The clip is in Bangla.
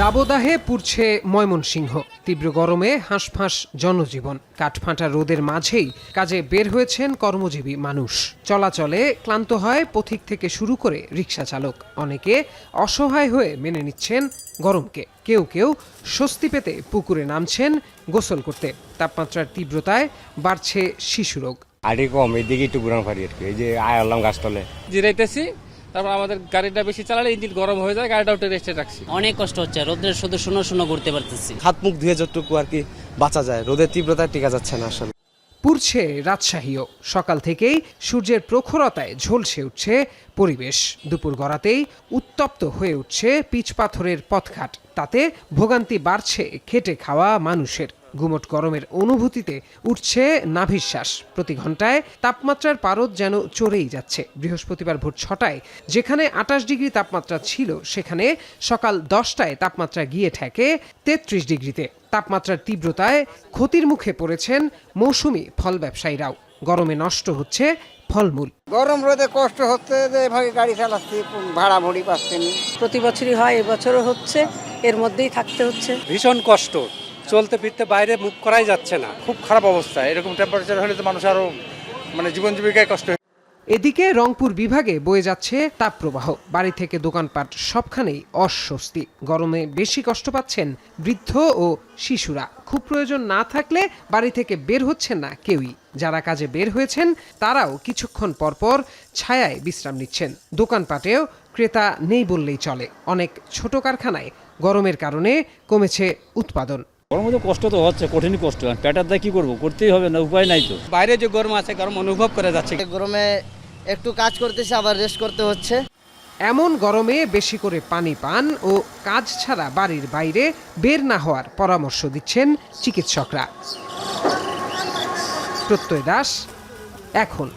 দাবদাহে পুড়ছে ময়মনসিংহ। তীব্র গরমে হাঁসফাঁস জনজীবন। কাঠফাঁটা রোদের মাঝেই কাজে বের হয়েছেন কর্মজীবী মানুষ। চলাচলে ক্লান্ত হয় পথিক থেকে শুরু করে রিকশা চালক। অনেকে অসহায় হয়ে মেনে নিচ্ছেন গরমকে। কেউ কেউ স্বস্তি পেতে পুকুরে নামছেন গোসল করতে। তাপমাত্রার তীব্রতায় বাড়ছে শিশুরোগ। আড়ি কম, এদিকে একটু ঘুরান পারি আর কি। এই যে আয়ালাম গাছতলে জিরাইতেছি, তারপর আমাদের গাড়িটা বেশি চালালে ইঞ্জিন গরম হয়ে যায়, গাড়িটা উঠে রেস্টে রাখছি। অনেক কষ্ট হচ্ছে, রোদ্রের শুধু শূন্য শূন্য ঘুরতে পারতেছি। হাত মুখ ধুয়ে যতটুকু আর কি বাঁচা যায়, রোদের তীব্রতায় টিকা যাচ্ছে না আসলে। পুড়ছে রাজশাহীও। সকাল থেকেই সূর্যের প্রখরতায় ঝলসে উঠছে পরিবেশ। দুপুর গড়াতেই উত্তপ্ত হয়ে উঠছে পিচ পাথরের পথঘাট। তাতে ভোগান্তি বাড়ছে খেটে খাওয়া মানুষের। গুমট গরমের অনুভূতিতে উঠছে নাভিশ্বাস। প্রতি ঘন্টায় তাপমাত্রার পারদ যেন চড়েই যাচ্ছে। বৃহস্পতিবার ভোর 6টায় যেখানে 28 ডিগ্রি তাপমাত্রা ছিল, সেখানে সকাল 10টায় তাপমাত্রা গিয়ে ঠেকে 33 ডিগ্রিতে। তাপমাত্রার তীব্রতায় ক্ষতির মুখে পড়েছেন মৌসুমি ফল ব্যবসায়ীরাও। গরমে নষ্ট হচ্ছে ফলমূল। গরম রোদে কষ্ট হচ্ছে, যে এভাবে গাড়ি চালাচ্ছি, ভাড়া ভড়ি পাচ্ছি না। প্রতি বছরই হয়, এবছরও হচ্ছে, এর মধ্যেই থাকতে হচ্ছে। ভীষণ কষ্ট, চলতে ফিরতে বাইরে মুখ করাই যাচ্ছে না। খুব খারাপ অবস্থা। এরকম টেম্পারেচার হলে তো মানুষ আরো জীবন জীবিকায় কষ্ট। এদিকে রংপুর বিভাগে বয়ে যাচ্ছে তাপপ্রবাহ। বাড়ি থেকে দোকানপাট সবখানেই অস্বস্তি। গরমে বেশি কষ্ট পাচ্ছেন বৃদ্ধ ও শিশুরা। খুব প্রয়োজন না থাকলে বাড়ি থেকে বের হচ্ছেন না কেউই। যারা কাজে বের হয়েছেন তারাও কিছুক্ষণ পরপর ছায়ায় বিশ্রাম নিচ্ছেন। দোকানপাটেও ক্রেতা নেই বললেই চলে। অনেক ছোট কারখানায় গরমের কারণে কমেছে উৎপাদন। গরমে তো কষ্ট তো হচ্ছে, কঠিন কষ্ট। পেটার দা কি করবো, করতেই হবে, না উপায় নাই তো। বাইরে যে গরম আছে, গরম অনুভব করে যাচ্ছে। গরমে একটু কাজ করতেছে, আবার রেস্ট করতে হচ্ছে। এমন গরমে বেশি করে পানি পান ও কাজ ছাড়া বাড়ির বাইরে বের না হওয়ার পরামর্শ দিচ্ছেন চিকিৎসকরা। প্রত্যয় দাস, এখন।